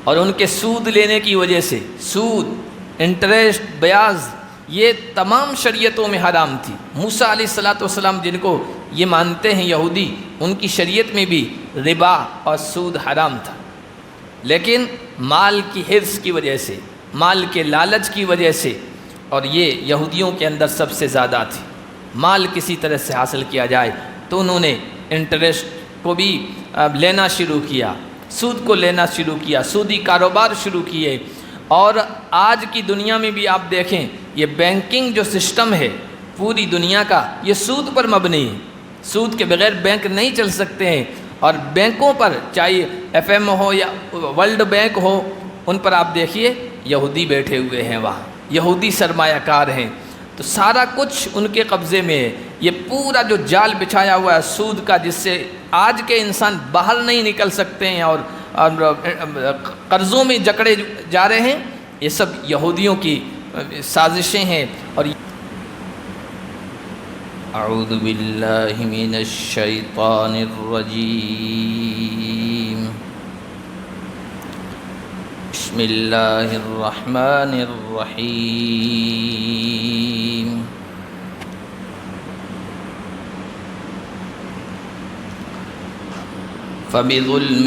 اور ان کے سود لینے کی وجہ سے، سود، انٹرسٹ، بیاض، یہ تمام شریعتوں میں حرام تھی۔ موسیٰ علیہ السلام جن کو یہ مانتے ہیں یہودی، ان کی شریعت میں بھی ربا اور سود حرام تھا، لیکن مال کی حرص کی وجہ سے، مال کے لالچ کی وجہ سے، اور یہ یہودیوں کے اندر سب سے زیادہ تھی، مال کسی طرح سے حاصل کیا جائے تو انہوں نے انٹرسٹ کو بھی لینا شروع کیا، سود کو لینا شروع کیا، سودی کاروبار شروع کیے۔ اور آج کی دنیا میں بھی آپ دیکھیں، یہ بینکنگ جو سسٹم ہے پوری دنیا کا، یہ سود پر مبنی ہے، سود کے بغیر بینک نہیں چل سکتے ہیں۔ اور بینکوں پر، چاہے ایف ایم ہو یا ورلڈ بینک ہو، ان پر آپ دیکھیے یہودی بیٹھے ہوئے ہیں، وہاں یہودی سرمایہ کار ہیں، تو سارا کچھ ان کے قبضے میں ہے۔ یہ پورا جو جال بچھایا ہوا ہے سود کا، جس سے آج کے انسان باہر نہیں نکل سکتے ہیں اور قرضوں میں جکڑے جا رہے ہیں، یہ سب یہودیوں کی سازشیں ہیں۔ اور اعوذ باللہ من الشیطان الرجیم، بسم اللہ الرحمن الرحیم۔ فبظلم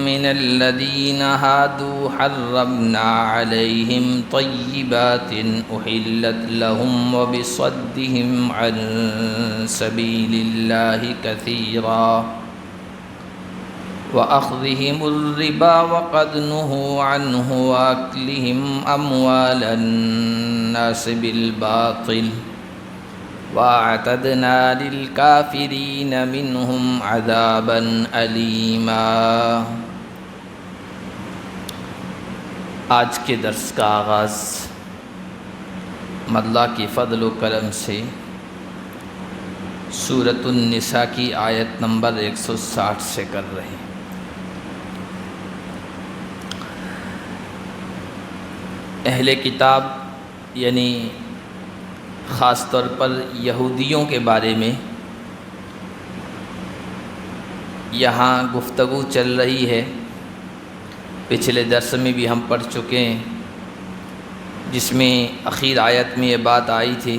من الذين هادوا حرمنا عليهم طيبات أحلت لهم وبصدهم عن سبيل الله كثيرا وأخذهم الربا وقد نهوا عنه وأكلهم أموال الناس بالباطل وَأَعْتَدْنَا لِلْكَافِرِينَ مِنْهُمْ عَذَابًا أَلِيمًا۔ آج کے درس کا آغاز اللہ کی فضل و کرم سے سورۃ النساء کی آیت نمبر 160 سے کر رہے ہیں۔ اہل کتاب یعنی خاص طور پر یہودیوں کے بارے میں یہاں گفتگو چل رہی ہے، پچھلے درس میں بھی ہم پڑھ چکے ہیں، جس میں اخیر آیت میں یہ بات آئی تھی،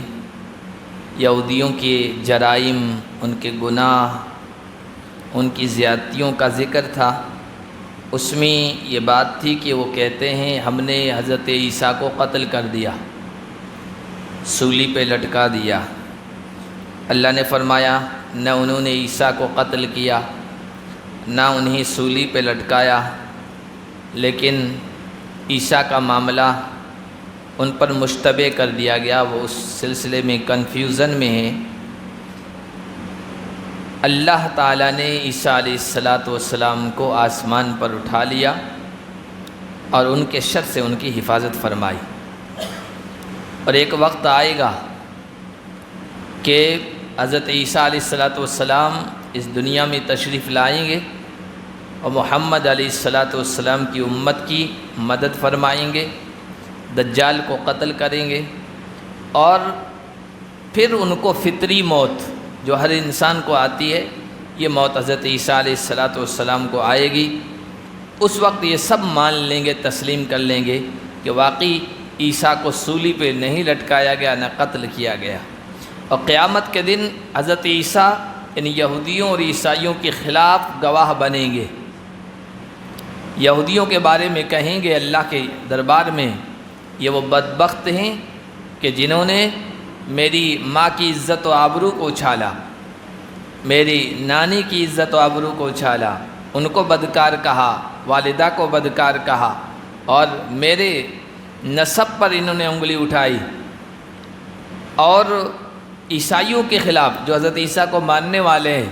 یہودیوں کے جرائم، ان کے گناہ، ان کی زیادتیوں کا ذکر تھا۔ اس میں یہ بات تھی کہ وہ کہتے ہیں ہم نے حضرت عیسیٰ کو قتل کر دیا، سولی پہ لٹکا دیا۔ اللہ نے فرمایا نہ انہوں نے عیسیٰ کو قتل کیا، نہ انہیں سولی پہ لٹکایا، لیکن عیسیٰ کا معاملہ ان پر مشتبہ کر دیا گیا، وہ اس سلسلے میں کنفیوژن میں ہیں۔ اللہ تعالیٰ نے عیسیٰ علیہ السلام کو آسمان پر اٹھا لیا اور ان کے شر سے ان کی حفاظت فرمائی۔ اور ایک وقت آئے گا کہ حضرت عیسیٰ علیہ السلام اس دنیا میں تشریف لائیں گے اور محمد علیہ السلام کی امت کی مدد فرمائیں گے، دجال کو قتل کریں گے، اور پھر ان کو فطری موت جو ہر انسان کو آتی ہے، یہ موت حضرت عیسیٰ علیہ السلام کو آئے گی۔ اس وقت یہ سب مان لیں گے، تسلیم کر لیں گے کہ واقعی عیسیٰ کو سولی پہ نہیں لٹکایا گیا، نہ قتل کیا گیا۔ اور قیامت کے دن حضرت عیسیٰ یعنی یہودیوں اور عیسائیوں کے خلاف گواہ بنیں گے، یہودیوں کے بارے میں کہیں گے اللہ کے دربار میں یہ وہ بدبخت ہیں کہ جنہوں نے میری ماں کی عزت و آبرو کو اچھالا، میری نانی کی عزت و آبرو کو اچھالا، ان کو بدکار کہا، والدہ کو بدکار کہا، اور میرے نسب پر انہوں نے انگلی اٹھائی۔ اور عیسائیوں کے خلاف جو حضرت عیسیٰ کو ماننے والے ہیں،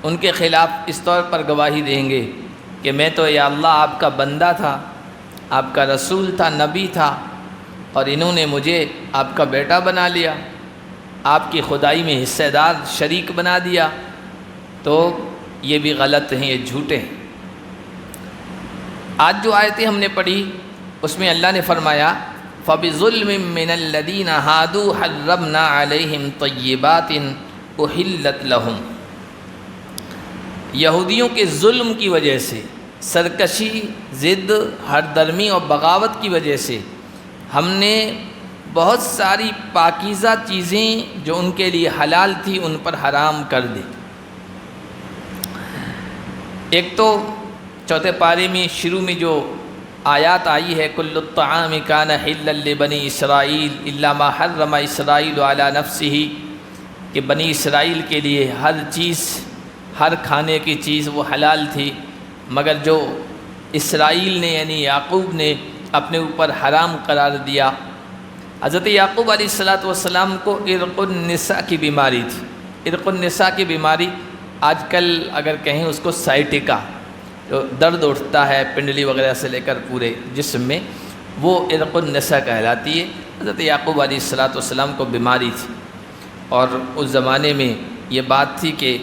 ان کے خلاف اس طور پر گواہی دیں گے کہ میں تو یا اللہ آپ کا بندہ تھا، آپ کا رسول تھا، نبی تھا، اور انہوں نے مجھے آپ کا بیٹا بنا لیا، آپ کی خدائی میں حصہ دار شریک بنا دیا۔ تو یہ بھی غلط ہیں، یہ جھوٹے ہیں۔ آج جو آیتیں ہم نے پڑھی اس میں اللہ نے فرمایا فَبِظُلْمٍ مِّنَ الَّذِينَ هَادُوا حَرَّمْنَا عَلَيْهِمْ طَيِّبَاتٍ أُحِلَّتْ لَهُمْ، یہودیوں کے ظلم کی وجہ سے، سرکشی، ضد، ہردرمی اور بغاوت کی وجہ سے ہم نے بہت ساری پاکیزہ چیزیں جو ان کے لیے حلال تھی ان پر حرام کر دی۔ ایک تو چوتھے پارے میں شروع میں جو آیات آئی ہے کل الطعام کان حلا لبنی اسرائیل الا ما حرم اسرائیل علی نفسہ، کہ بنی اسرائیل کے لیے ہر چیز، ہر کھانے کی چیز وہ حلال تھی، مگر جو اسرائیل نے یعنی یعقوب نے اپنے اوپر حرام قرار دیا۔ حضرت یعقوب علیہ السلام کو عرق النساء کی بیماری تھی۔ عرق النساء کی بیماری آج کل اگر کہیں اس کو سائٹکا، جو درد اٹھتا ہے پنڈلی وغیرہ سے لے کر پورے جسم میں، وہ عرق النساء کہلاتی ہے۔ حضرت یعقوب علیہ السلام کو بیماری تھی، اور اس زمانے میں یہ بات تھی کہ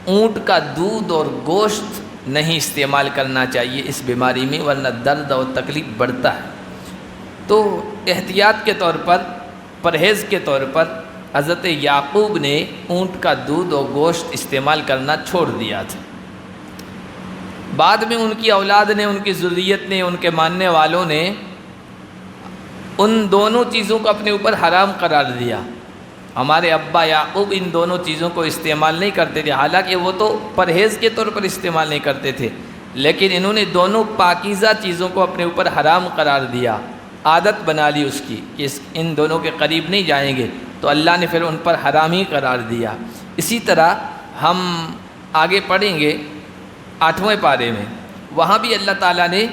اونٹ کا دودھ اور گوشت نہیں استعمال کرنا چاہیے اس بیماری میں، ورنہ درد اور تکلیف بڑھتا ہے۔ تو احتیاط کے طور پر، پرہیز کے طور پر حضرت یعقوب نے اونٹ کا دودھ اور گوشت استعمال کرنا چھوڑ دیا تھا۔ بعد میں ان کی اولاد نے، ان کی ذریت نے، ان کے ماننے والوں نے ان دونوں چیزوں کو اپنے اوپر حرام قرار دیا۔ ہمارے ابا یعقوب ان دونوں چیزوں کو استعمال نہیں کرتے تھے، حالانکہ وہ تو پرہیز کے طور پر استعمال نہیں کرتے تھے، لیکن انہوں نے دونوں پاکیزہ چیزوں کو اپنے اوپر حرام قرار دیا، عادت بنا لی اس کی کہ ان دونوں کے قریب نہیں جائیں گے، تو اللہ نے پھر ان پر حرام ہی قرار دیا۔ اسی طرح ہم آگے پڑھیں گے 8ویں پارے میں، وہاں بھی اللہ تعالیٰ نے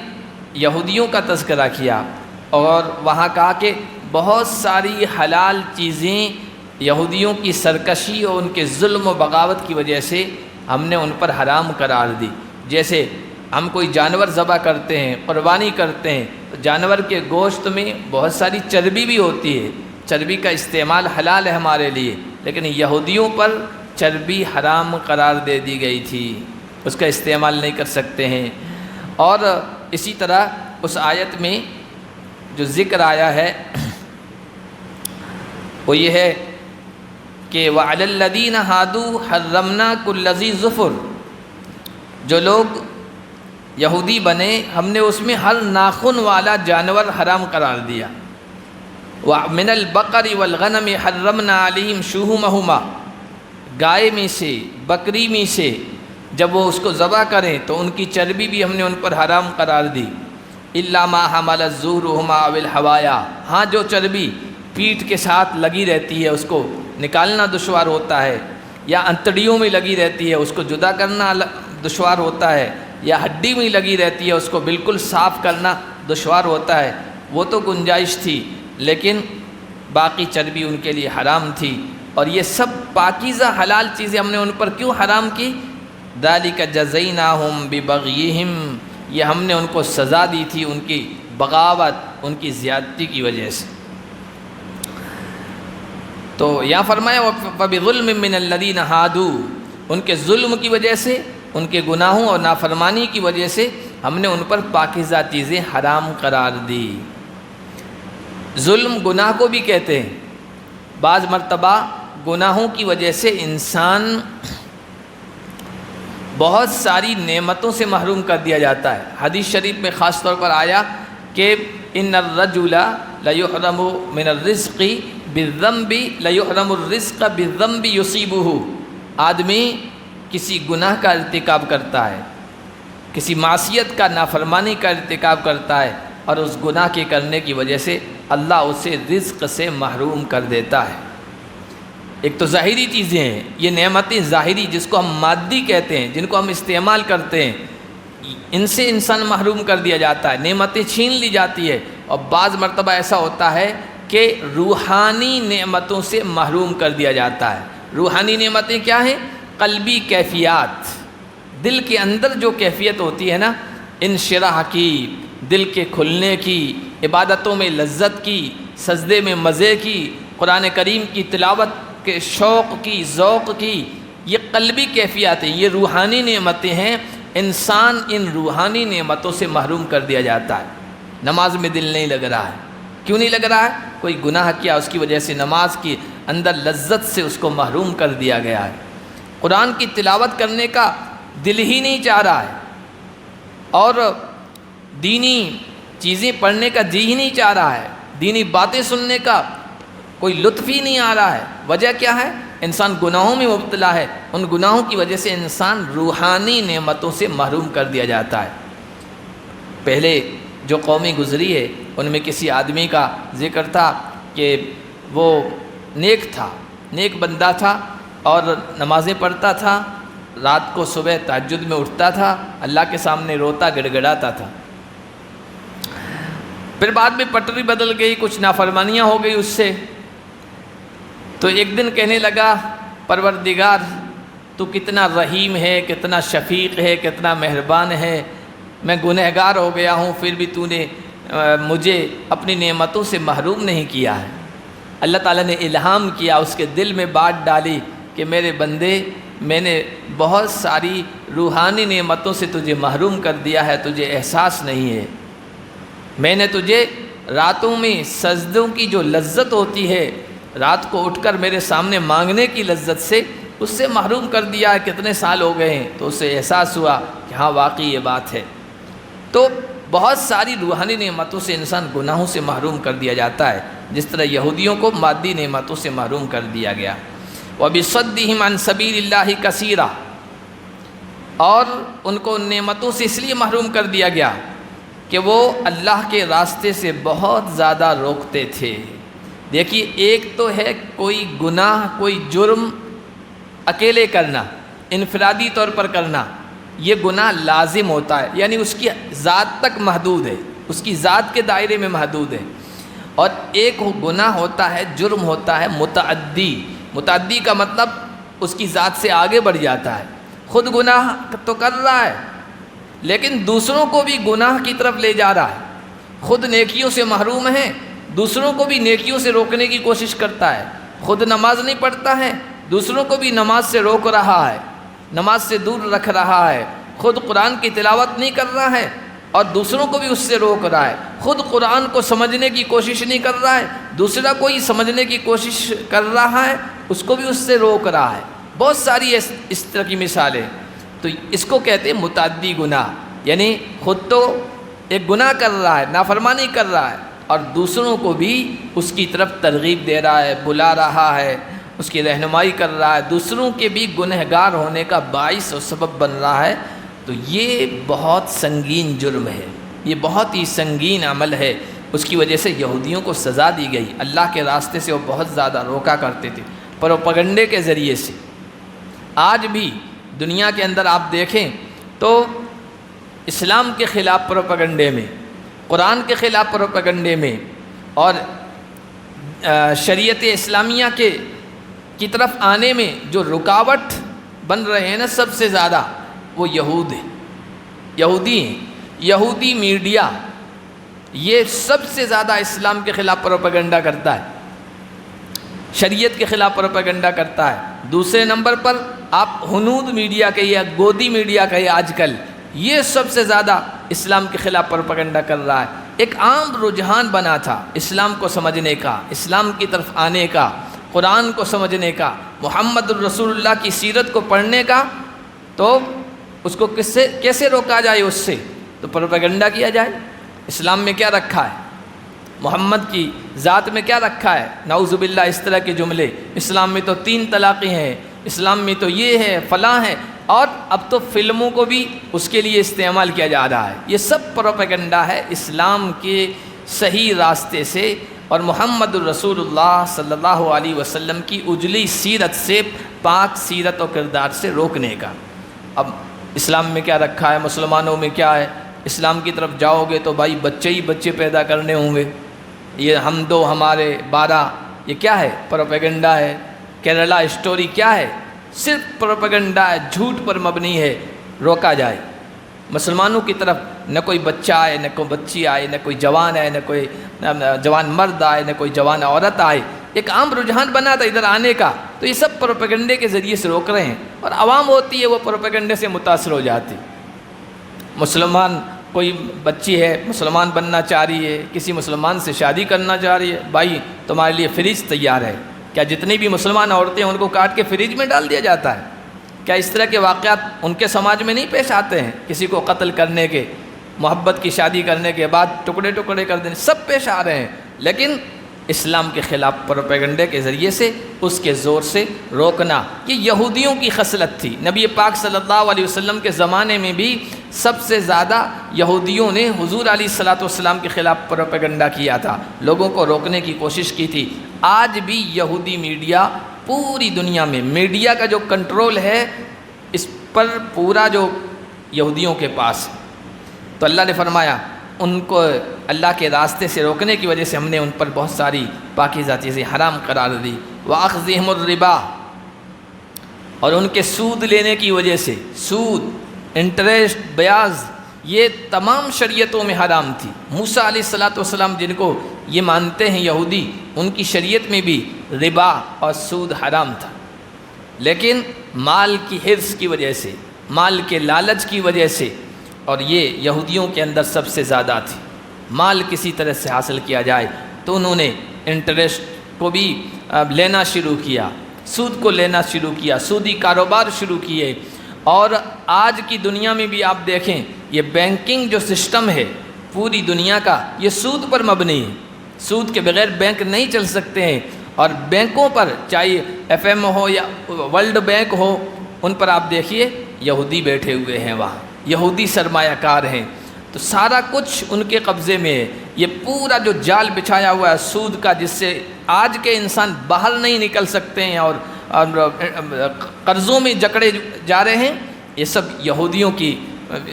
یہودیوں کا تذکرہ کیا، اور وہاں کہا کہ بہت ساری حلال چیزیں یہودیوں کی سرکشی اور ان کے ظلم و بغاوت کی وجہ سے ہم نے ان پر حرام قرار دی۔ جیسے ہم کوئی جانور ذبح کرتے ہیں، قربانی کرتے ہیں، تو جانور کے گوشت میں بہت ساری چربی بھی ہوتی ہے، چربی کا استعمال حلال ہے ہمارے لیے، لیکن یہودیوں پر چربی حرام قرار دے دی گئی تھی، اس کا استعمال نہیں کر سکتے ہیں۔ اور اسی طرح اس آیت میں جو ذکر آیا ہے وہ یہ ہے کہ وَعَلَى الَّذِينَ هَادُوا حَرَّمْنَا كُلَّ ذِي ظُفُرٍ، جو لوگ یہودی بنے ہم نے اس میں ہر ناخن والا جانور حرام قرار دیا۔ وَمِنَ الْبَقَرِ وَالْغَنَمِ حَرَّمْنَا عَلَيْهِمْ شُحُومَهُمَا، گائے میں سے، بکری میں سے جب وہ اس کو ذبح کریں تو ان کی چربی بھی ہم نے ان پر حرام قرار دی۔ إِلَّا مَا حَمَلَ الزُّورُهُمَا أَوِ الْحَوَايَا، ہاں جو چربی پیٹھ کے ساتھ لگی رہتی ہے، اس کو نکالنا دشوار ہوتا ہے، یا انتڑیوں میں لگی رہتی ہے، اس کو جدا کرنا دشوار ہوتا ہے، یا ہڈی میں لگی رہتی ہے، اس کو بالکل صاف کرنا دشوار ہوتا ہے، وہ تو گنجائش تھی، لیکن باقی چربی ان کے لیے حرام تھی۔ اور یہ سب پاکیزہ حلال چیزیں ہم نے ان پر کیوں حرام کی؟ ذَلِكَ جَزَيْنَاهُمْ بِبَغْيِهِمْ، یہ ہم نے ان کو سزا دی تھی ان کی بغاوت، ان کی زیادتی کی وجہ سے۔ تو یہاں فرمایا وَبِظُلْمٍ مِّنَ الَّذِينَ هَادُوا، ان کے ظلم کی وجہ سے، ان کے گناہوں اور نافرمانی کی وجہ سے ہم نے ان پر پاکیزہ چیزیں حرام قرار دی۔ ظلم گناہ کو بھی کہتے ہیں، بعض مرتبہ گناہوں کی وجہ سے انسان بہت ساری نعمتوں سے محروم کر دیا جاتا ہے۔ حدیث شریف میں خاص طور پر آیا کہ ان الرجل لیحرم من الرزق بالذنب لیحرم الرزق بالذنب یصیبہ، آدمی کسی گناہ کا ارتکاب کرتا ہے، کسی معصیت کا، نافرمانی کا ارتکاب کرتا ہے، اور اس گناہ کے کرنے کی وجہ سے اللہ اسے رزق سے محروم کر دیتا ہے۔ ایک تو ظاہری چیزیں ہیں، یہ نعمتیں ظاہری جس کو ہم مادی کہتے ہیں، جن کو ہم استعمال کرتے ہیں، ان سے انسان محروم کر دیا جاتا ہے، نعمتیں چھین لی جاتی ہے۔ اور بعض مرتبہ ایسا ہوتا ہے کہ روحانی نعمتوں سے محروم کر دیا جاتا ہے۔ روحانی نعمتیں کیا ہیں؟ قلبی کیفیات، دل کے اندر جو کیفیت ہوتی ہے نا، انشراح کی، دل کے کھلنے کی، عبادتوں میں لذت کی، سجدے میں مزے کی، قرآن کریم کی تلاوت کے شوق کی، ذوق کی، یہ قلبی کیفیات ہیں، یہ روحانی نعمتیں ہیں۔ انسان ان روحانی نعمتوں سے محروم کر دیا جاتا ہے۔ نماز میں دل نہیں لگ رہا ہے، کیوں نہیں لگ رہا ہے؟ کوئی گناہ کیا، اس کی وجہ سے نماز کی اندر لذت سے اس کو محروم کر دیا گیا ہے۔ قرآن کی تلاوت کرنے کا دل ہی نہیں چاہ رہا ہے، اور دینی چیزیں پڑھنے کا جی ہی نہیں چاہ رہا ہے، دینی باتیں سننے کا کوئی لطف ہی نہیں آ رہا ہے۔ وجہ کیا ہے؟ انسان گناہوں میں مبتلا ہے، ان گناہوں کی وجہ سے انسان روحانی نعمتوں سے محروم کر دیا جاتا ہے۔ پہلے جو قومی گزری ہے ان میں کسی آدمی کا ذکر تھا کہ وہ نیک تھا، نیک بندہ تھا اور نمازیں پڑھتا تھا، رات کو صبح تہجد میں اٹھتا تھا، اللہ کے سامنے روتا گڑ گڑاتا تھا۔ پھر بعد میں پٹری بدل گئی، کچھ نافرمانیاں ہو گئی اس سے، تو ایک دن کہنے لگا پروردگار تو کتنا رحیم ہے، کتنا شفیق ہے، کتنا مہربان ہے، میں گنہگار ہو گیا ہوں پھر بھی تو نے مجھے اپنی نعمتوں سے محروم نہیں کیا ہے۔ اللہ تعالیٰ نے الہام کیا، اس کے دل میں بات ڈالی کہ میرے بندے، میں نے بہت ساری روحانی نعمتوں سے تجھے محروم کر دیا ہے، تجھے احساس نہیں ہے۔ میں نے تجھے راتوں میں سجدوں کی جو لذت ہوتی ہے، رات کو اٹھ کر میرے سامنے مانگنے کی لذت سے، اس سے محروم کر دیا ہے، کتنے سال ہو گئے ہیں۔ تو اسے احساس ہوا کہ ہاں واقعی یہ بات ہے۔ تو بہت ساری روحانی نعمتوں سے انسان گناہوں سے محروم کر دیا جاتا ہے، جس طرح یہودیوں کو مادی نعمتوں سے محروم کر دیا گیا۔ وَبِصَدِّهِمْ عَنْ سَبِيلِ اللَّهِ كَثِيرًا، اور ان کو نعمتوں سے اس لیے محروم کر دیا گیا کہ وہ اللہ کے راستے سے بہت زیادہ روکتے تھے۔ دیکھیے، ایک تو ہے کوئی گناہ، کوئی جرم اکیلے کرنا، انفرادی طور پر کرنا، یہ گناہ لازم ہوتا ہے، یعنی اس کی ذات تک محدود ہے، اس کی ذات کے دائرے میں محدود ہے۔ اور ایک گناہ ہوتا ہے، جرم ہوتا ہے متعدی۔ متعدی کا مطلب اس کی ذات سے آگے بڑھ جاتا ہے، خود گناہ تو کر رہا ہے لیکن دوسروں کو بھی گناہ کی طرف لے جا رہا ہے، خود نیکیوں سے محروم ہے، دوسروں کو بھی نیکیوں سے روکنے کی کوشش کرتا ہے، خود نماز نہیں پڑھتا ہے، دوسروں کو بھی نماز سے روک رہا ہے، نماز سے دور رکھ رہا ہے، خود قرآن کی تلاوت نہیں کر رہا ہے اور دوسروں کو بھی اس سے روک رہا ہے، خود قرآن کو سمجھنے کی کوشش نہیں کر رہا ہے، دوسرا کوئی سمجھنے کی کوشش کر رہا ہے، اس کو بھی اس سے روک رہا ہے۔ بہت ساری اس طرح کی مثالیں۔ تو اس کو کہتے ہیں متعدی گناہ، یعنی خود تو ایک گناہ کر رہا ہے، نافرمانی کر رہا ہے، اور دوسروں کو بھی اس کی طرف ترغیب دے رہا ہے، بلا رہا ہے، اس کی رہنمائی کر رہا ہے، دوسروں کے بھی گنہگار ہونے کا باعث اور سبب بن رہا ہے۔ تو یہ بہت سنگین جرم ہے، یہ بہت ہی سنگین عمل ہے۔ اس کی وجہ سے یہودیوں کو سزا دی گئی، اللہ کے راستے سے وہ بہت زیادہ روکا کرتے تھے پروپیگنڈے کے ذریعے سے۔ آج بھی دنیا کے اندر آپ دیکھیں تو اسلام کے خلاف پروپیگنڈے میں، قرآن کے خلاف پروپیگنڈے میں اور شریعت اسلامیہ کی طرف آنے میں جو رکاوٹ بن رہے ہیں نا، سب سے زیادہ وہ یہود ہیں، یہودی ہیں، یہودی میڈیا، یہ سب سے زیادہ اسلام کے خلاف پروپیگنڈا کرتا ہے، شریعت کے خلاف پروپیگنڈا کرتا ہے۔ دوسرے نمبر پر آپ ہنود میڈیا کہیے، گودی میڈیا کہیے، آج کل یہ سب سے زیادہ اسلام کے خلاف پروپیگنڈا کر رہا ہے۔ ایک عام رجحان بنا تھا اسلام کو سمجھنے کا، اسلام کی طرف آنے کا، قرآن کو سمجھنے کا، محمد الرسول اللہ کی سیرت کو پڑھنے کا، تو اس کو کیسے روکا جائے؟ اس سے تو پروپیگنڈا کیا جائے۔ اسلام میں کیا رکھا ہے، محمد کی ذات میں کیا رکھا ہے، نعوذ باللہ اس طرح کے جملے، اسلام میں تو 3 طلاقیں ہیں، اسلام میں تو یہ ہے، فلاں ہے، اور اب تو فلموں کو بھی اس کے لیے استعمال کیا جا رہا ہے۔ یہ سب پروپیگنڈا ہے اسلام کے صحیح راستے سے اور محمد الرسول اللہ صلی اللہ علیہ وسلم کی اجلی سیرت سے، پاک سیرت و کردار سے روکنے کا۔ اب اسلام میں کیا رکھا ہے، مسلمانوں میں کیا ہے، اسلام کی طرف جاؤ گے تو بھائی بچے ہی بچے پیدا کرنے ہوں گے، یہ ہم 2 ہمارے 12، یہ کیا ہے؟ پروپیگنڈا ہے۔ کیرلا اسٹوری کیا ہے؟ صرف پروپیگنڈا ہے، جھوٹ پر مبنی ہے، روکا جائے مسلمانوں کی طرف، نہ کوئی بچہ آئے، نہ کوئی بچی آئے، نہ کوئی جوان آئے، نہ کوئی جوان مرد آئے، نہ کوئی جوان عورت آئے۔ ایک عام رجحان بنا تھا ادھر آنے کا، تو یہ سب پروپیگنڈے کے ذریعے سے روک رہے ہیں، اور عوام ہوتی ہے وہ پروپیگنڈے سے متاثر ہو جاتی۔ مسلمان کوئی بچی ہے، مسلمان بننا چاہ رہی ہے، کسی مسلمان سے شادی کرنا چاہ رہی ہے، بھائی تمہارے لیے فریج تیار ہے، کیا جتنی بھی مسلمان عورتیں ہیں ان کو کاٹ کے فریج میں ڈال دیا جاتا ہے؟ کیا اس طرح کے واقعات ان کے سماج میں نہیں پیش آتے ہیں؟ کسی کو قتل کرنے کے، محبت کی شادی کرنے کے بعد ٹکڑے ٹکڑے کر دینے، سب پیش آ رہے ہیں، لیکن اسلام کے خلاف پروپیگنڈے کے ذریعے سے، اس کے زور سے روکنا، یہ یہودیوں کی خصلت تھی۔ نبی پاک صلی اللہ علیہ وسلم کے زمانے میں بھی سب سے زیادہ یہودیوں نے حضور علیہ الصلوۃ والسلام کے خلاف پروپیگنڈا کیا تھا، لوگوں کو روکنے کی کوشش کی تھی۔ آج بھی یہودی میڈیا پوری دنیا میں، میڈیا کا جو کنٹرول ہے اس پر پورا جو یہودیوں کے پاس ہے۔ تو اللہ نے فرمایا ان کو اللہ کے راستے سے روکنے کی وجہ سے ہم نے ان پر بہت ساری پاکیزہ چیزیں حرام قرار دی۔ وَأَخْذِهِمُ الرِّبَا، اور ان کے سود لینے کی وجہ سے، سود، انٹرسٹ، بیاض، یہ تمام شریعتوں میں حرام تھی۔ موسیٰ علیہ السلام جن کو یہ مانتے ہیں یہودی، ان کی شریعت میں بھی ربا اور سود حرام تھا، لیکن مال کی حرص کی وجہ سے، مال کے لالچ کی وجہ سے، اور یہ یہودیوں کے اندر سب سے زیادہ تھی، مال کسی طرح سے حاصل کیا جائے تو انہوں نے انٹرسٹ کو بھی لینا شروع کیا، سود کو لینا شروع کیا، سودی کاروبار شروع کیے۔ اور آج کی دنیا میں بھی آپ دیکھیں، یہ بینکنگ جو سسٹم ہے پوری دنیا کا، یہ سود پر مبنی ہے، سود کے بغیر بینک نہیں چل سکتے ہیں۔ اور بینکوں پر، چاہے ایف ایم ہو یا ورلڈ بینک ہو، ان پر آپ دیکھیے یہودی بیٹھے ہوئے ہیں، وہاں یہودی سرمایہ کار ہیں، تو سارا کچھ ان کے قبضے میں ہے۔ یہ پورا جو جال بچھایا ہوا ہے سود کا، جس سے آج کے انسان باہر نہیں نکل سکتے ہیں اور قرضوں میں جکڑے جا رہے ہیں، یہ سب یہودیوں کی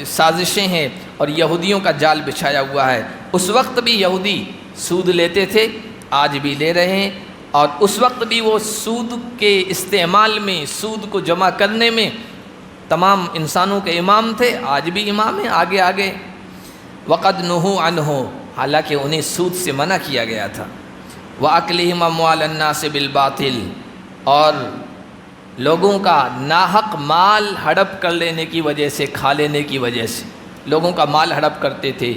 سازشیں ہیں اور یہودیوں کا جال بچھایا ہوا ہے۔ اس وقت بھی یہودی سود لیتے تھے، آج بھی لے رہے ہیں، اور اس وقت بھی وہ سود کے استعمال میں، سود کو جمع کرنے میں تمام انسانوں کے امام تھے، آج بھی امام ہیں، آگے آگے۔ وَقَدْ نُهُوا عَنْهُ، حالانکہ انہیں سود سے منع کیا گیا تھا۔ وَأَكْلِهِمْ أَمْوَالَ النَّاسِ بِالْبَاطِلِ، اور لوگوں کا ناحق مال ہڑپ کر لینے کی وجہ سے، کھا لینے کی وجہ سے، لوگوں کا مال ہڑپ کرتے تھے،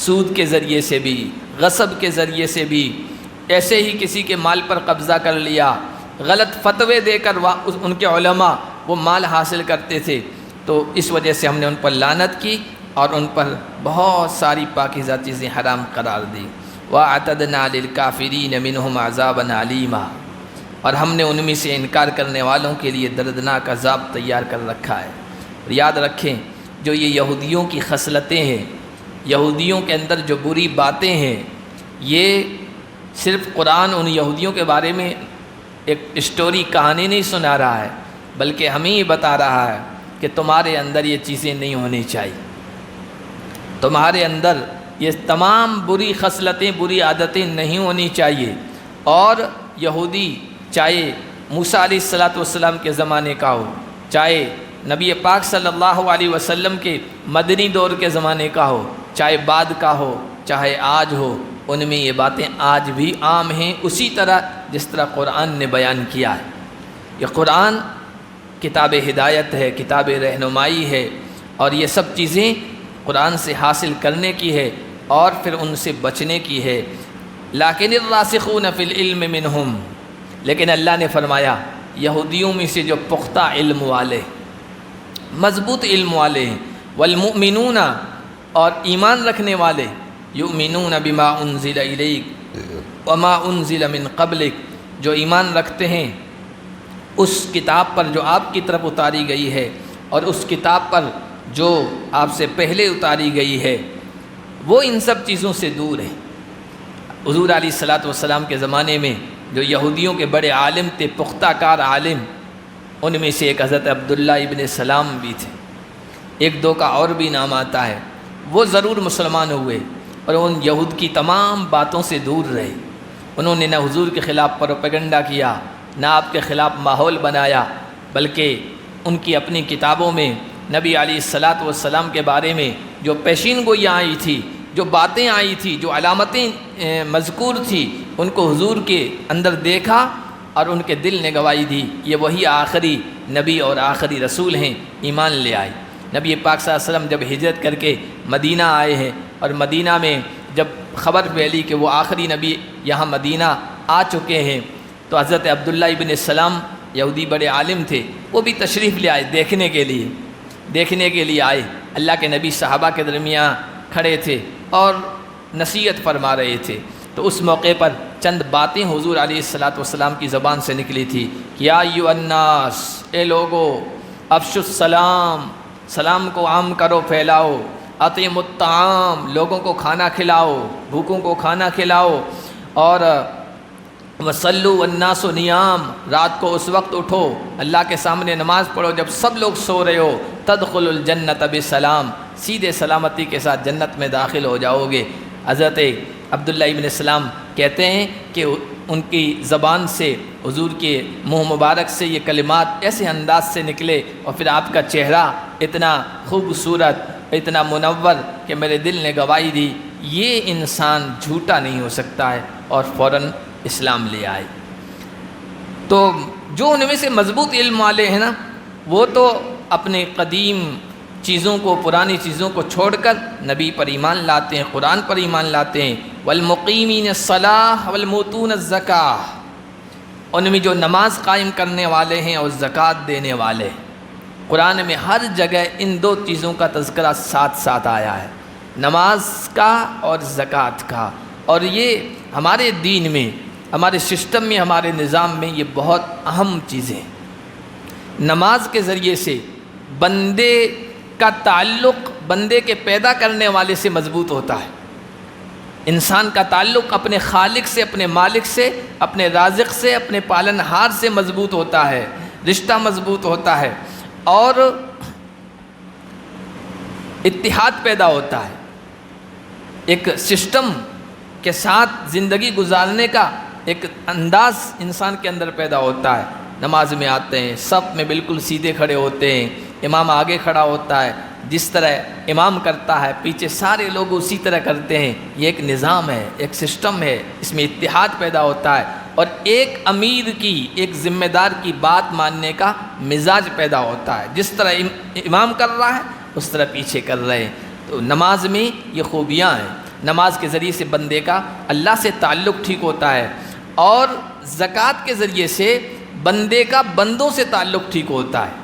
سود کے ذریعے سے بھی، غصب کے ذریعے سے بھی، ایسے ہی کسی کے مال پر قبضہ کر لیا، غلط فتوے دے کر ان کے علماء وہ مال حاصل کرتے تھے، تو اس وجہ سے ہم نے ان پر لعنت کی اور ان پر بہت ساری پاکیزہ چیزیں حرام قرار دی۔ وَأَعْتَدْنَا لِلْكَافِرِينَ مِنْهُمْ عَذَابًا عَلِيمًا، اور ہم نے ان میں سے انکار کرنے والوں کے لیے دردناک عذاب تیار کر رکھا ہے۔ اور یاد رکھیں، جو یہ یہودیوں کی خصلتیں ہیں، یہودیوں کے اندر جو بری باتیں ہیں، یہ صرف قرآن ان یہودیوں کے بارے میں ایک اسٹوری، کہانی نہیں سنا رہا ہے، بلکہ ہمیں یہ بتا رہا ہے کہ تمہارے اندر یہ چیزیں نہیں ہونی چاہیے، تمہارے اندر یہ تمام بری خصلتیں، بری عادتیں نہیں ہونی چاہیے۔ اور یہودی چاہے موسیٰ علیہ السلام کے زمانے کا ہو، چاہے نبی پاک صلی اللہ علیہ وسلم کے مدنی دور کے زمانے کا ہو، چاہے بعد کا ہو، چاہے آج ہو، ان میں یہ باتیں آج بھی عام ہیں، اسی طرح جس طرح قرآن نے بیان کیا ہے۔ یہ قرآن کتاب ہدایت ہے، کتاب رہنمائی ہے، اور یہ سب چیزیں قرآن سے حاصل کرنے کی ہے اور پھر ان سے بچنے کی ہے۔ لیکن الراسخون فی العلم منہم، لیکن اللہ نے فرمایا یہودیوں میں سے جو پختہ علم والے، مضبوط علم والے ہیں، والمؤمنون، اور ایمان رکھنے والے، یؤمنون بما انزل الیک وما انزل من قبلک، جو ایمان رکھتے ہیں اس کتاب پر جو آپ کی طرف اتاری گئی ہے اور اس کتاب پر جو آپ سے پہلے اتاری گئی ہے، وہ ان سب چیزوں سے دور ہیں۔ حضور علیہ السلام کے زمانے میں جو یہودیوں کے بڑے عالم تھے، پختہ کار عالم، ان میں سے ایک حضرت عبداللہ ابن سلام بھی تھے، ایک دو کا اور بھی نام آتا ہے۔ وہ ضرور مسلمان ہوئے اور ان یہود کی تمام باتوں سے دور رہے، انہوں نے نہ حضور کے خلاف پروپیگنڈا کیا، نہ آپ کے خلاف ماحول بنایا، بلکہ ان کی اپنی کتابوں میں نبی علیہ السلام کے بارے میں جو پیشین گوئیاں آئی تھی، جو باتیں آئی تھی، جو علامتیں مذکور تھی، ان کو حضور کے اندر دیکھا اور ان کے دل نے گواہی دی، یہ وہی آخری نبی اور آخری رسول ہیں، ایمان لے آئے۔ نبی پاک صلی اللہ علیہ وسلم جب ہجرت کر کے مدینہ آئے ہیں، اور مدینہ میں جب خبر پھیلی کہ وہ آخری نبی یہاں مدینہ آ چکے ہیں، تو حضرت عبداللہ ابن سلام یہودی بڑے عالم تھے، وہ بھی تشریف لے آئے دیکھنے کے لیے آئے۔ اللہ کے نبی صحابہ کے درمیان کھڑے تھے اور نصیحت فرما رہے تھے، تو اس موقع پر چند باتیں حضور علیہ الصلاۃ والسلام کی زبان سے نکلی تھی کہ یا ایھا الناس، اے لوگو، افشوا السلام، سلام کو عام کرو، پھیلاؤ، اطعموا الطعام، لوگوں کو کھانا کھلاؤ، بھوکوں کو کھانا کھلاؤ، اور وصلوا والناس نیام، رات کو اس وقت اٹھو، اللہ کے سامنے نماز پڑھو جب سب لوگ سو رہے ہو، تدخلوا الجنۃ بسلام، سیدھے سلامتی کے ساتھ جنت میں داخل ہو جاؤ گے۔ حضرت عبداللہ ابن سلام کہتے ہیں کہ ان کی زبان سے، حضور کے منہ مبارک سے یہ کلمات ایسے انداز سے نکلے، اور پھر آپ کا چہرہ اتنا خوبصورت، اتنا منور کہ میرے دل نے گواہی دی یہ انسان جھوٹا نہیں ہو سکتا ہے، اور فوراً اسلام لے آئے۔ تو جو ان میں سے مضبوط علم والے ہیں نا، وہ تو اپنے قدیم چیزوں کو، پرانی چیزوں کو چھوڑ کر نبی پر ایمان لاتے ہیں، قرآن پر ایمان لاتے ہیں۔ والمقیمین الصلاۃ والمؤتون الزکاۃ، ان میں جو نماز قائم کرنے والے ہیں اور زکوٰۃ دینے والے ہیں۔ قرآن میں ہر جگہ ان دو چیزوں کا تذکرہ ساتھ ساتھ آیا ہے، نماز کا اور زکوٰۃ کا، اور یہ ہمارے دین میں، ہمارے سسٹم میں، ہمارے نظام میں یہ بہت اہم چیزیں ہیں۔ نماز کے ذریعے سے بندے کا تعلق بندے کے پیدا کرنے والے سے مضبوط ہوتا ہے، انسان کا تعلق اپنے خالق سے، اپنے مالک سے، اپنے رازق سے، اپنے پالن ہار سے مضبوط ہوتا ہے، رشتہ مضبوط ہوتا ہے، اور اتحاد پیدا ہوتا ہے، ایک سسٹم کے ساتھ زندگی گزارنے کا ایک انداز انسان کے اندر پیدا ہوتا ہے۔ نماز میں آتے ہیں، صف میں بالکل سیدھے کھڑے ہوتے ہیں، امام آگے کھڑا ہوتا ہے، جس طرح امام کرتا ہے پیچھے سارے لوگ اسی طرح کرتے ہیں۔ یہ ایک نظام ہے، ایک سسٹم ہے، اس میں اتحاد پیدا ہوتا ہے، اور ایک امیر کی، ایک ذمہ دار کی بات ماننے کا مزاج پیدا ہوتا ہے، جس طرح امام کر رہا ہے اس طرح پیچھے کر رہے ہیں۔ تو نماز میں یہ خوبیاں ہیں، نماز کے ذریعے سے بندے کا اللہ سے تعلق ٹھیک ہوتا ہے، اور زکوٰۃ کے ذریعے سے بندے کا بندوں سے تعلق ٹھیک ہوتا ہے۔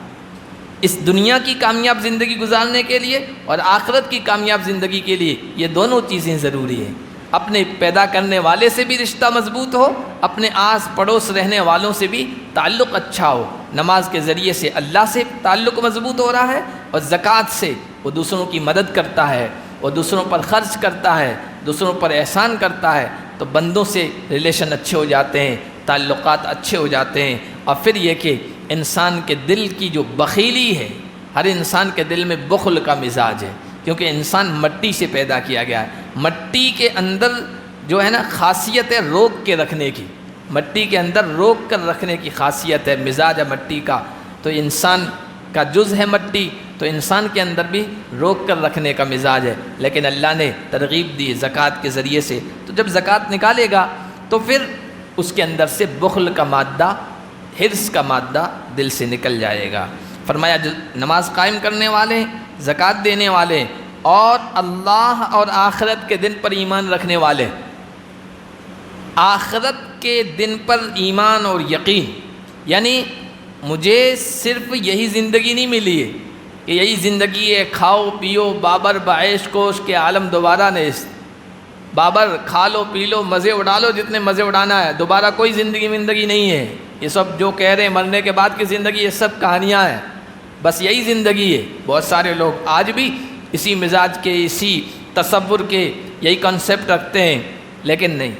اس دنیا کی کامیاب زندگی گزارنے کے لیے اور آخرت کی کامیاب زندگی کے لیے یہ دونوں چیزیں ضروری ہیں۔ اپنے پیدا کرنے والے سے بھی رشتہ مضبوط ہو، اپنے آس پڑوس رہنے والوں سے بھی تعلق اچھا ہو۔ نماز کے ذریعے سے اللہ سے تعلق مضبوط ہو رہا ہے، اور زکوٰۃ سے وہ دوسروں کی مدد کرتا ہے، وہ دوسروں پر خرچ کرتا ہے، دوسروں پر احسان کرتا ہے، تو بندوں سے ریلیشن اچھے ہو جاتے ہیں، تعلقات اچھے ہو جاتے ہیں۔ اور پھر یہ کہ انسان کے دل کی جو بخیلی ہے، ہر انسان کے دل میں بخل کا مزاج ہے، کیونکہ انسان مٹی سے پیدا کیا گیا ہے۔ مٹی کے اندر جو ہے نا خاصیت ہے روک کے رکھنے کی، مٹی کے اندر روک کر رکھنے کی خاصیت ہے، مزاج ہے مٹی کا۔ تو انسان کا جز ہے مٹی، تو انسان کے اندر بھی روک کر رکھنے کا مزاج ہے، لیکن اللہ نے ترغیب دی زکوٰۃ کے ذریعے سے۔ تو جب زکوٰۃ نکالے گا تو پھر اس کے اندر سے بخل کا مادہ، حرص کا مادہ دل سے نکل جائے گا۔ فرمایا جو نماز قائم کرنے والے، زکوٰۃ دینے والے، اور اللہ اور آخرت کے دن پر ایمان رکھنے والے، آخرت کے دن پر ایمان اور یقین، یعنی مجھے صرف یہی زندگی نہیں ملی ہے کہ یہی زندگی ہے، کھاؤ پیو بابر بعیش کوش کے عالم دوبارہ نیست، بابر کھا لو پی لو مزے اڑا لو جتنے مزے اڑانا ہے، دوبارہ کوئی زندگی نہیں ہے۔ یہ سب جو کہہ رہے ہیں مرنے کے بعد کی زندگی، یہ سب کہانیاں ہیں، بس یہی زندگی ہے۔ بہت سارے لوگ آج بھی اسی مزاج کے، اسی تصور کے، یہی کنسیپٹ رکھتے ہیں، لیکن نہیں،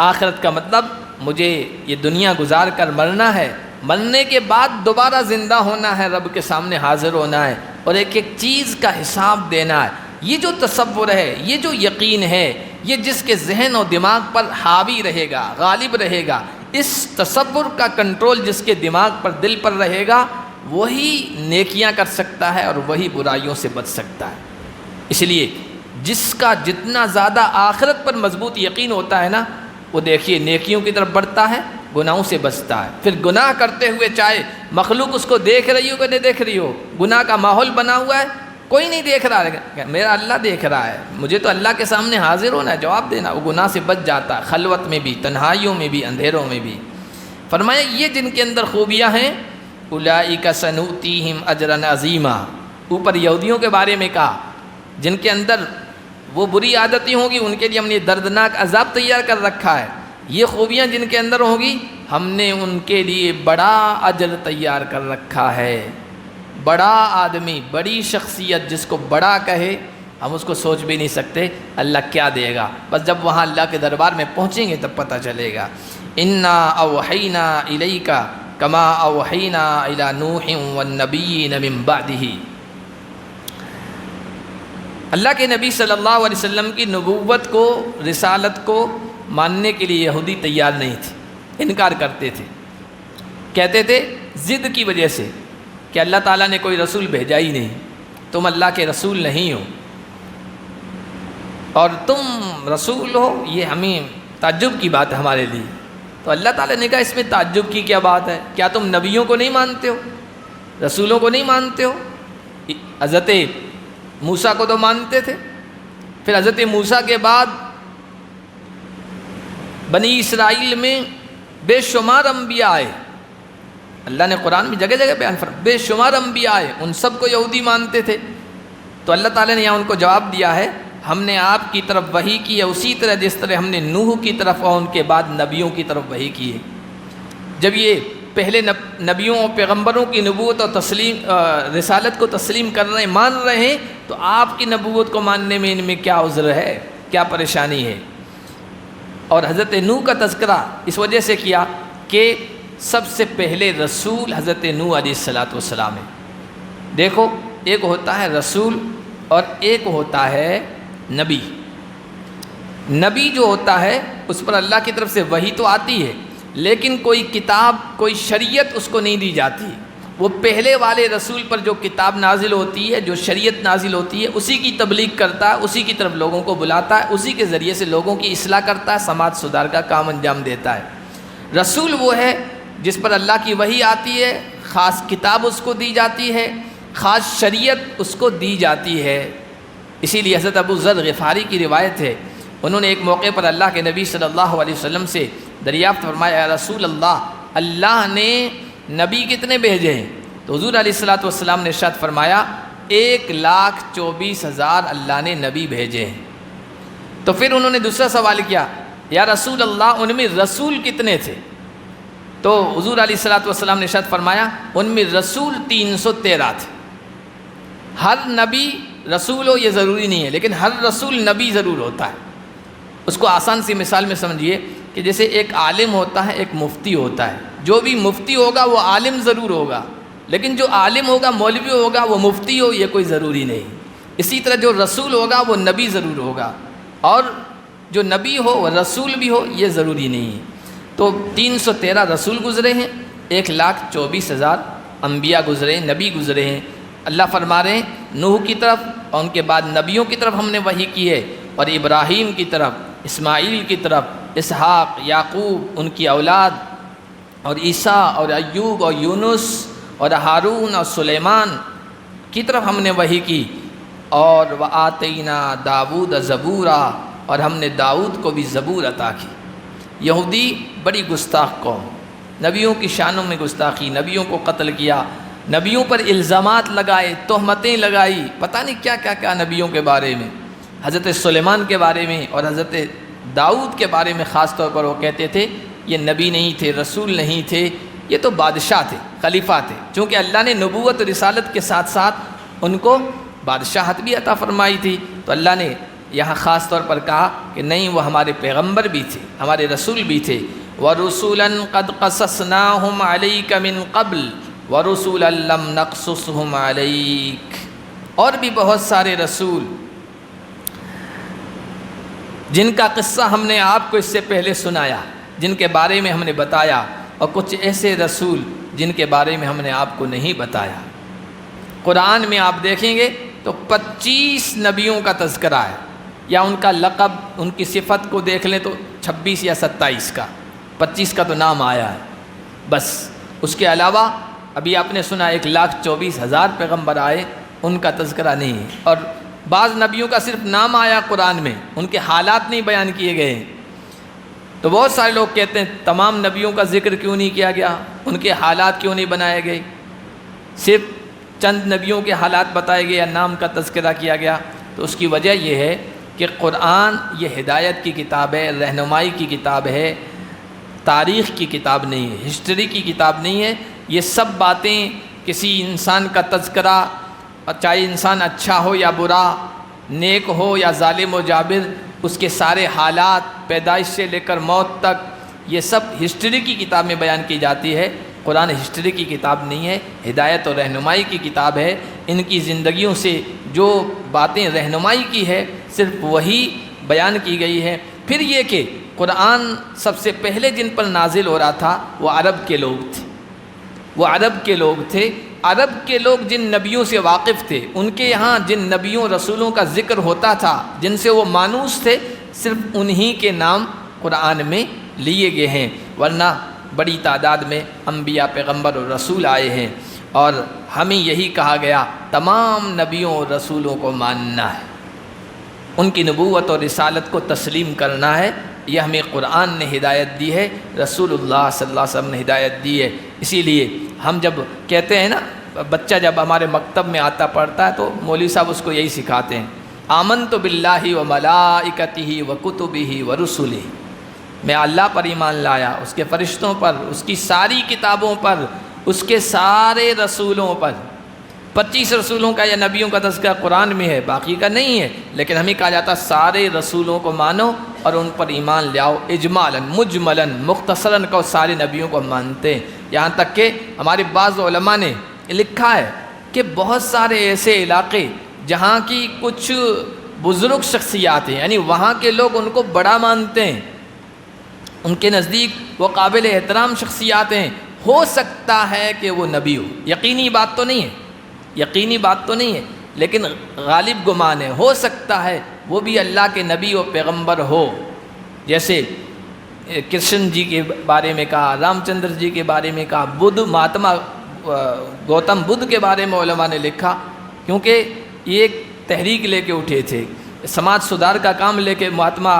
آخرت کا مطلب مجھے یہ دنیا گزار کر مرنا ہے، مرنے کے بعد دوبارہ زندہ ہونا ہے، رب کے سامنے حاضر ہونا ہے، اور ایک ایک چیز کا حساب دینا ہے۔ یہ جو تصور ہے، یہ جو یقین ہے، یہ جس کے ذہن و دماغ پر حاوی رہے گا، غالب رہے گا، اس تصور کا کنٹرول جس کے دماغ پر، دل پر رہے گا، وہی نیکیاں کر سکتا ہے اور وہی برائیوں سے بچ سکتا ہے۔ اس لیے جس کا جتنا زیادہ آخرت پر مضبوط یقین ہوتا ہے نا، وہ دیکھیے نیکیوں کی طرف بڑھتا ہے، گناہوں سے بچتا ہے۔ پھر گناہ کرتے ہوئے چاہے مخلوق اس کو دیکھ رہی ہو کہ نہیں دیکھ رہی ہو، گناہ کا ماحول بنا ہوا ہے، کوئی نہیں دیکھ رہا ہے، میرا اللہ دیکھ رہا ہے، مجھے تو اللہ کے سامنے حاضر ہونا ہے، جواب دینا، وہ گناہ سے بچ جاتا ہے، خلوت میں بھی، تنہائیوں میں بھی، اندھیروں میں بھی۔ فرمایا یہ جن کے اندر خوبیاں ہیں اولئک سنؤتیہم اجرا عظیما، اوپر یہودیوں کے بارے میں کہا جن کے اندر وہ بری عادتیں ہوں گی ان کے لیے ہم نے دردناک عذاب تیار کر رکھا ہے، یہ خوبیاں جن کے اندر ہوں گی ہم نے ان کے لیے بڑا اجر تیار کر رکھا ہے۔ بڑا آدمی، بڑی شخصیت جس کو بڑا کہے ہم اس کو سوچ بھی نہیں سکتے اللہ کیا دے گا، بس جب وہاں اللہ کے دربار میں پہنچیں گے تب پتہ چلے گا۔ انا اوحینا الیک کما اوحینا الی نوح والنبیین من بعدہ۔ اللہ کے نبی صلی اللہ علیہ وسلم کی نبوت کو، رسالت کو ماننے کے لیے یہودی تیار نہیں تھے، انکار کرتے تھے، کہتے تھے ضد کی وجہ سے کہ اللہ تعالیٰ نے کوئی رسول بھیجا ہی نہیں، تم اللہ کے رسول نہیں ہو، اور تم رسول ہو یہ ہمیں تعجب کی بات ہے ہمارے لیے۔ تو اللہ تعالیٰ نے کہا اس میں تعجب کی کیا بات ہے، کیا تم نبیوں کو نہیں مانتے ہو، رسولوں کو نہیں مانتے ہو؟ حضرت موسیٰ کو تو مانتے تھے، پھر حضرت موسیٰ کے بعد بنی اسرائیل میں بے شمار انبیاء آئے، اللہ نے قرآن میں جگہ جگہ بیان فرمایا بے شمار انبیاء آئے، ان سب کو یہودی مانتے تھے۔ تو اللہ تعالیٰ نے یہاں ان کو جواب دیا ہے ہم نے آپ کی طرف وحی کی ہے اسی طرح جس طرح ہم نے نوح کی طرف اور ان کے بعد نبیوں کی طرف وحی کی ہے۔ جب یہ پہلے نبیوں اور پیغمبروں کی نبوت اور رسالت کو تسلیم کر رہے ہیں، مان رہے ہیں، تو آپ کی نبوت کو ماننے میں ان میں کیا عذر ہے، کیا پریشانی ہے؟ اور حضرت نوح کا تذکرہ اس وجہ سے کیا کہ سب سے پہلے رسول حضرت نوح علیہ السلام ہے۔ دیکھو ایک ہوتا ہے رسول اور ایک ہوتا ہے نبی۔ نبی جو ہوتا ہے اس پر اللہ کی طرف سے وحی تو آتی ہے لیکن کوئی کتاب، کوئی شریعت اس کو نہیں دی جاتی، وہ پہلے والے رسول پر جو کتاب نازل ہوتی ہے، جو شریعت نازل ہوتی ہے اسی کی تبلیغ کرتا ہے، اسی کی طرف لوگوں کو بلاتا ہے، اسی کے ذریعے سے لوگوں کی اصلاح کرتا ہے، سماج سدھار کا کام انجام دیتا ہے۔ رسول وہ ہے جس پر اللہ کی وحی آتی ہے، خاص کتاب اس کو دی جاتی ہے، خاص شریعت اس کو دی جاتی ہے۔ اسی لیے حضرت ابو ذر غفاری کی روایت ہے، انہوں نے ایک موقع پر اللہ کے نبی صلی اللہ علیہ وسلم سے دریافت فرمایا یا رسول اللہ، اللہ نے نبی کتنے بھیجے ہیں؟ تو حضور علیہ السلام نے ارشاد فرمایا 1,24,000 اللہ نے نبی بھیجے ہیں۔ تو پھر انہوں نے دوسرا سوال کیا یا رسول اللہ ان میں رسول کتنے تھے؟ تو حضور علیہ السلام نے ارشاد فرمایا ان میں رسول 313 تھے۔ ہر نبی رسول ہو یہ ضروری نہیں ہے لیکن ہر رسول نبی ضرور ہوتا ہے۔ اس کو آسان سی مثال میں سمجھیے کہ جیسے ایک عالم ہوتا ہے، ایک مفتی ہوتا ہے، جو بھی مفتی ہوگا وہ عالم ضرور ہوگا لیکن جو عالم ہوگا، مولوی ہوگا، وہ مفتی ہو یہ کوئی ضروری نہیں۔ اسی طرح جو رسول ہوگا وہ نبی ضرور ہوگا اور جو نبی ہو وہ رسول بھی ہو یہ ضروری نہیں ہے۔ تو 313 رسول گزرے ہیں، 1,24,000 انبیاء گزرے ہیں، نبی گزرے ہیں۔ اللہ فرما رہے ہیں نوح کی طرف اور ان کے بعد نبیوں کی طرف ہم نے وحی کی ہے، اور ابراہیم کی طرف، اسماعیل کی طرف، اسحاق، یعقوب ان کی اولاد، اور عیسیٰ اور ایوب اور یونس اور ہارون اور سلیمان کی طرف ہم نے وحی کی، اور وَآتَيْنَا دَاوُودَ زَبُورًا اور ہم نے داؤد کو بھی زبور عطا کی۔ یہودی بڑی گستاخ قوم، نبیوں کی شانوں میں گستاخی، نبیوں کو قتل کیا، نبیوں پر الزامات لگائے، تہمتیں لگائی، پتہ نہیں کیا کیا کیا نبیوں کے بارے میں، حضرت سلیمان کے بارے میں اور حضرت داؤد کے بارے میں خاص طور پر وہ کہتے تھے یہ نبی نہیں تھے، رسول نہیں تھے، یہ تو بادشاہ تھے، خلیفہ تھے، چونکہ اللہ نے نبوت و رسالت کے ساتھ ساتھ ان کو بادشاہت بھی عطا فرمائی تھی، تو اللہ نے یہاں خاص طور پر کہا کہ نہیں وہ ہمارے پیغمبر بھی تھے، ہمارے رسول بھی تھے۔ وَرُسُولًا قَدْ قَصَصْنَاهُمْ عَلَيْكَ مِنْ قَبْلِ وَرُسُولًا لَمْ نَقْصُصْهُمْ عَلَيْكَ، اور بھی بہت سارے رسول جن کا قصہ ہم نے آپ کو اس سے پہلے سنایا، جن کے بارے میں ہم نے بتایا، اور کچھ ایسے رسول جن کے بارے میں ہم نے آپ کو نہیں بتایا۔ قرآن میں آپ دیکھیں گے تو 25 نبیوں کا تذکرہ ہے، یا ان کا لقب، ان کی صفت کو دیکھ لیں تو 26 یا 27 کا، 25 کا تو نام آیا ہے بس۔ اس کے علاوہ ابھی آپ نے سنا 1,24,000 پیغمبر آئے، ان کا تذکرہ نہیں ہے، اور بعض نبیوں کا صرف نام آیا قرآن میں، ان کے حالات نہیں بیان کیے گئے۔ تو بہت سارے لوگ کہتے ہیں تمام نبیوں کا ذکر کیوں نہیں کیا گیا، ان کے حالات کیوں نہیں بنائے گئے، صرف چند نبیوں کے حالات بتائے گئے یا نام کا تذکرہ کیا گیا؟ تو اس کی وجہ یہ ہے کہ قرآن یہ ہدایت کی کتاب ہے، رہنمائی کی کتاب ہے، تاریخ کی کتاب نہیں ہے، ہسٹری کی کتاب نہیں ہے۔ یہ سب باتیں کسی انسان کا تذکرہ، چاہے انسان اچھا ہو یا برا، نیک ہو یا ظالم و جابر، اس کے سارے حالات پیدائش سے لے کر موت تک یہ سب ہسٹری کی کتاب میں بیان کی جاتی ہے۔ قرآن ہسٹری کی کتاب نہیں ہے، ہدایت اور رہنمائی کی کتاب ہے۔ ان کی زندگیوں سے جو باتیں رہنمائی کی ہے صرف وہی بیان کی گئی ہے۔ پھر یہ کہ قرآن سب سے پہلے جن پر نازل ہو رہا تھا وہ عرب کے لوگ تھے، وہ عرب کے لوگ تھے۔ عرب کے لوگ جن نبیوں سے واقف تھے، ان کے یہاں جن نبیوں رسولوں کا ذکر ہوتا تھا، جن سے وہ مانوس تھے، صرف انہی کے نام قرآن میں لیے گئے ہیں، ورنہ بڑی تعداد میں انبیاء، پیغمبر اور رسول آئے ہیں۔ اور ہمیں یہی کہا گیا تمام نبیوں اور رسولوں کو ماننا ہے، ان کی نبوت اور رسالت کو تسلیم کرنا ہے۔ یہ ہمیں قرآن نے ہدایت دی ہے، رسول اللہ صلی اللہ علیہ وسلم نے ہدایت دی ہے۔ اسی لیے ہم جب کہتے ہیں نا، بچہ جب ہمارے مکتب میں آتا پڑھتا ہے تو مولوی صاحب اس کو یہی سکھاتے ہیں، آمنت باللہ و ملائکتہ و کتبہ و رسلہ، میں اللہ پر ایمان لایا، اس کے فرشتوں پر، اس کی ساری کتابوں پر، اس کے سارے رسولوں پر۔ 25 رسولوں کا یا نبیوں کا تذکرہ قرآن میں ہے، باقی کا نہیں ہے، لیکن ہمیں کہا جاتا سارے رسولوں کو مانو اور ان پر ایمان لاؤ، اجمالاً مجملاً مختصراً کو سارے نبیوں کو مانتے ہیں۔ یہاں تک کہ ہمارے بعض علماء نے لکھا ہے کہ بہت سارے ایسے علاقے جہاں کی کچھ بزرگ شخصیات ہیں، یعنی وہاں کے لوگ ان کو بڑا مانتے ہیں، ان کے نزدیک وہ قابل احترام شخصیات ہیں، ہو سکتا ہے کہ وہ نبی ہو۔ یقینی بات تو نہیں ہے، یقینی بات تو نہیں ہے، لیکن غالب گمان ہے، ہو سکتا ہے وہ بھی اللہ کے نبی و پیغمبر ہو۔ جیسے کرشن جی کے بارے میں کہا، رام چندر جی کے بارے میں کہا، بدھ مہاتما گوتم بدھ کے بارے میں علماء نے لکھا، کیونکہ یہ ایک تحریک لے کے اٹھے تھے، سماج سدھار کا کام لے کے مہاتما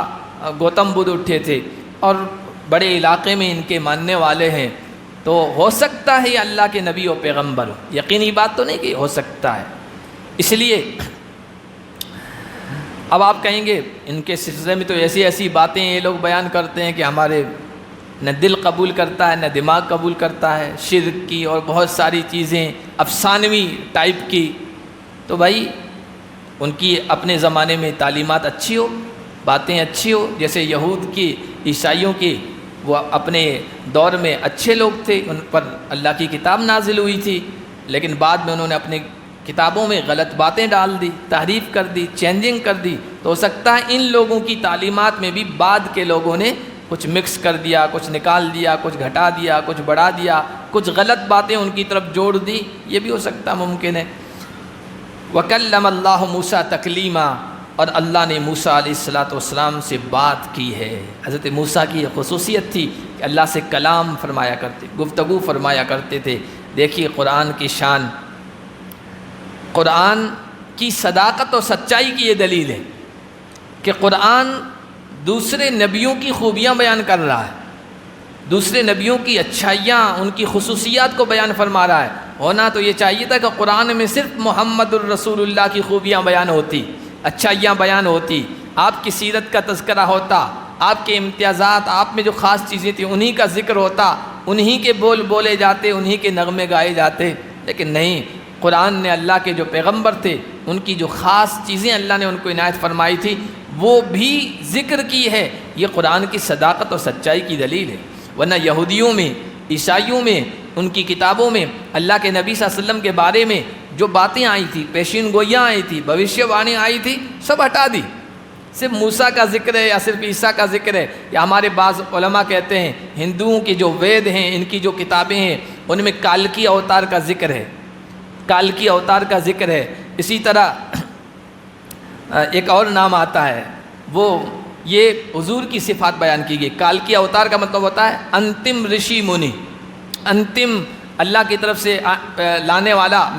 گوتم بدھ اٹھے تھے، اور بڑے علاقے میں ان کے ماننے والے ہیں، تو ہو سکتا ہے یہ اللہ کے نبی و پیغمبر ہو۔ یقینی بات تو نہیں کہ ہو سکتا ہے۔ اس لیے اب آپ کہیں گے ان کے سلسلے میں تو ایسی ایسی باتیں یہ لوگ بیان کرتے ہیں کہ ہمارے نہ دل قبول کرتا ہے نہ دماغ قبول کرتا ہے، شرک کی اور بہت ساری چیزیں افسانوی ٹائپ کی۔ تو بھائی ان کی اپنے زمانے میں تعلیمات اچھی ہو، باتیں اچھی ہو، جیسے یہود کی، عیسائیوں کی، وہ اپنے دور میں اچھے لوگ تھے، ان پر اللہ کی کتاب نازل ہوئی تھی، لیکن بعد میں انہوں نے اپنے کتابوں میں غلط باتیں ڈال دی، تحریف کر دی، چینجنگ کر دی۔ تو ہو سکتا ہے ان لوگوں کی تعلیمات میں بھی بعد کے لوگوں نے کچھ مکس کر دیا، کچھ نکال دیا، کچھ گھٹا دیا، کچھ بڑھا دیا، کچھ غلط باتیں ان کی طرف جوڑ دی، یہ بھی ہو سکتا ممکن ہے۔ وَكَلَّمَ اللَّهُ مُوسَىٰ تَكْلِيمًا، اور اللہ نے موسیٰ علیہ السلام سے بات کی ہے۔ حضرت موسیٰ کی یہ خصوصیت تھی کہ اللہ سے کلام فرمایا کرتے، گفتگو فرمایا کرتے تھے۔ دیکھیے قرآن کی شان، قرآن کی صداقت اور سچائی کی یہ دلیل ہے کہ قرآن دوسرے نبیوں کی خوبیاں بیان کر رہا ہے، دوسرے نبیوں کی اچھائیاں، ان کی خصوصیات کو بیان فرما رہا ہے۔ ہونا تو یہ چاہیے تھا کہ قرآن میں صرف محمد الرسول اللہ کی خوبیاں بیان ہوتی، اچھائیاں بیان ہوتی، آپ کی سیرت کا تذکرہ ہوتا، آپ کے امتیازات، آپ میں جو خاص چیزیں تھیں انہی کا ذکر ہوتا، انہی کے بول بولے جاتے، انہی کے نغمے گائے جاتے۔ لیکن نہیں، قرآن نے اللہ کے جو پیغمبر تھے ان کی جو خاص چیزیں اللہ نے ان کو عنایت فرمائی تھی وہ بھی ذکر کی ہے۔ یہ قرآن کی صداقت اور سچائی کی دلیل ہے۔ ورنہ یہودیوں میں، عیسائیوں میں، ان کی کتابوں میں اللہ کے نبی صلی اللہ علیہ وسلم کے بارے میں جو باتیں آئی تھی، پیشین گوئیاں آئی تھی، بھوشیہ وانی آئی تھی، سب ہٹا دی۔ صرف موسیٰ کا ذکر ہے یا صرف عیسیٰ کا ذکر ہے، یا ہمارے بعض علماء کہتے ہیں ہندوؤں کی جو وید ہیں، ان کی جو کتابیں ہیں ان میں کالکی اوتار کا ذکر ہے، کالکی اوتار کا ذکر ہے۔ اسی طرح ایک اور نام آتا ہے، وہ یہ حضور کی صفات بیان کی گئی۔ کالکی اوتار کا مطلب ہوتا ہے انتم رشی منی، انتم اللہ کی طرف سے لانے والا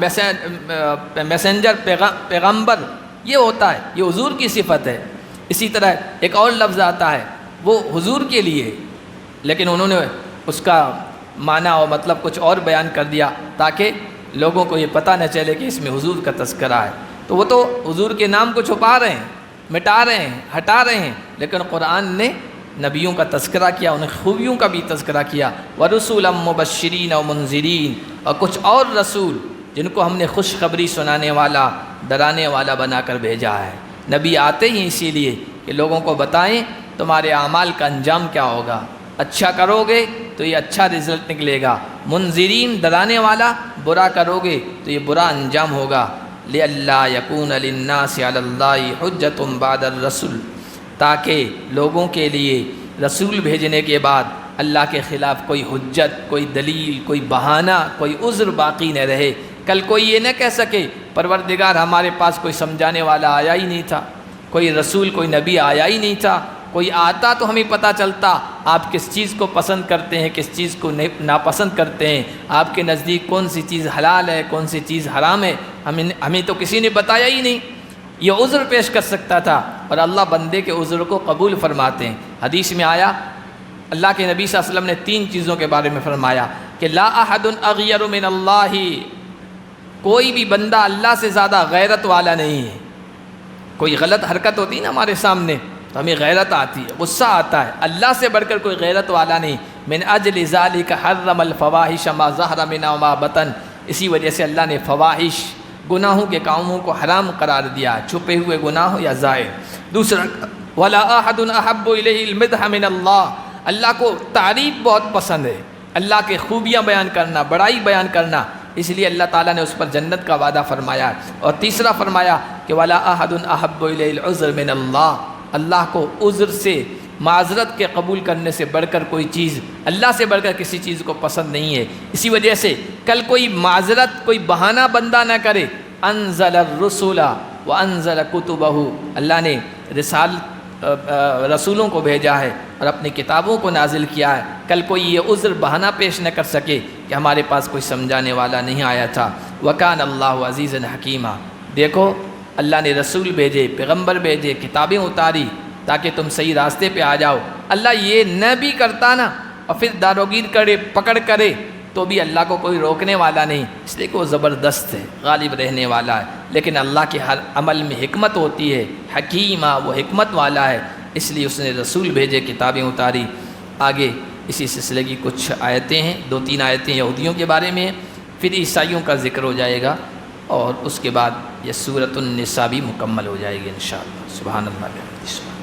میسنجر، پیغمبر، یہ ہوتا ہے، یہ حضور کی صفت ہے۔ اسی طرح ایک اور لفظ آتا ہے وہ حضور کے لیے، لیکن انہوں نے اس کا معنی اور مطلب کچھ اور بیان کر دیا تاکہ لوگوں کو یہ پتہ نہ چلے کہ اس میں حضور کا تذکرہ ہے۔ تو وہ تو حضور کے نام کو چھپا رہے ہیں، مٹا رہے ہیں، ہٹا رہے ہیں، لیکن قرآن نے نبیوں کا تذکرہ کیا، انہیں خوبیوں کا بھی تذکرہ کیا۔ وَرُسُلًا مُبَشِّرِينَ وَمُنذِرِينَ، اور کچھ اور رسول جن کو ہم نے خوشخبری سنانے والا، ڈرانے والا بنا کر بھیجا ہے۔ نبی آتے ہی اسی لیے کہ لوگوں کو بتائیں تمہارے اعمال کا انجام کیا ہوگا، اچھا کرو گے تو یہ اچھا رزلٹ نکلے گا، منذرین ڈرانے والا، برا کرو گے تو یہ برا انجام ہوگا۔ لِأَلَّا يَكُونَ لِلنَّاسِ عَلَى اللَّهِ حُجَّةٌ بَعْدَ الرَّسُولِ، تاکہ لوگوں کے لیے رسول بھیجنے کے بعد اللہ کے خلاف کوئی حجت، کوئی دلیل، کوئی بہانہ، کوئی عذر باقی نہ رہے۔ کل کوئی یہ نہ کہہ سکے پروردگار ہمارے پاس کوئی سمجھانے والا آیا ہی نہیں تھا، کوئی رسول، کوئی نبی آیا ہی نہیں تھا، کوئی آتا تو ہمیں پتہ چلتا آپ کس چیز کو پسند کرتے ہیں، کس چیز کو ناپسند کرتے ہیں، آپ کے نزدیک کون سی چیز حلال ہے، کون سی چیز حرام ہے، ہمیں تو کسی نے بتایا ہی نہیں۔ یہ عذر پیش کر سکتا تھا، اور اللہ بندے کے عذر کو قبول فرماتے ہیں۔ حدیث میں آیا، اللہ کے نبی صلی اللہ علیہ وسلم نے 3 چیزوں کے بارے میں فرمایا کہ لا احد اغیر من اللہ، کوئی بھی بندہ اللہ سے زیادہ غیرت والا نہیں ہے۔ کوئی غلط حرکت ہوتی ہے نا ہمارے سامنے تو ہمیں غیرت آتی ہے، غصہ آتا ہے، اللہ سے بڑھ کر کوئی غیرت والا نہیں۔ من اجل ذالک حرم الفواحش ما ظہر منها وما بطن، اسی وجہ سے اللہ نے فواحش، گناہوں کے کاموں کو حرام قرار دیا، چھپے ہوئے گناہ ہو یا ظاہر۔ دوسرا، ولا احد احب الیہ المدح من اللہ، اللہ کو تعریف بہت پسند ہے، اللہ کے خوبیاں بیان کرنا، بڑائی بیان کرنا، اس لیے اللہ تعالیٰ نے اس پر جنت کا وعدہ فرمایا۔ اور تیسرا فرمایا کہ ولا احد احب الیہ العذر من اللہ، اللہ کو عذر سے، معذرت کے قبول کرنے سے بڑھ کر کوئی چیز، اللہ سے بڑھ کر کسی چیز کو پسند نہیں ہے۔ اسی وجہ سے کل کوئی معذرت، کوئی بہانہ بندہ نہ کرے۔ انزل الرسل وانزل کتبہ، اللہ نے رسولوں کو بھیجا ہے اور اپنی کتابوں کو نازل کیا ہے۔ کل کوئی یہ عذر بہانہ پیش نہ کر سکے کہ ہمارے پاس کوئی سمجھانے والا نہیں آیا تھا۔ وکان اللہ عزیزا حکیما، دیکھو اللہ نے رسول بھیجے، پیغمبر بھیجے، کتابیں اتاری تاکہ تم صحیح راستے پہ آ جاؤ۔ اللہ یہ نہ بھی کرتا نا اور پھر داروگیر کرے، پکڑ کرے، تو بھی اللہ کو کوئی روکنے والا نہیں، اس لیے کہ وہ زبردست ہے، غالب رہنے والا ہے۔ لیکن اللہ کے ہر عمل میں حکمت ہوتی ہے، حکیمہ، وہ حکمت والا ہے، اس لیے اس نے رسول بھیجے، کتابیں اتاری۔ آگے اسی سلسلے کی کچھ آیتیں ہیں، 2-3 آیتیں یہودیوں کے بارے میں ہیں، پھر عیسائیوں کا ذکر ہو جائے گا، اور اس کے بعد یہ سورۃ النساء بھی مکمل ہو جائے گی انشاءاللہ۔ سبحان اللہ۔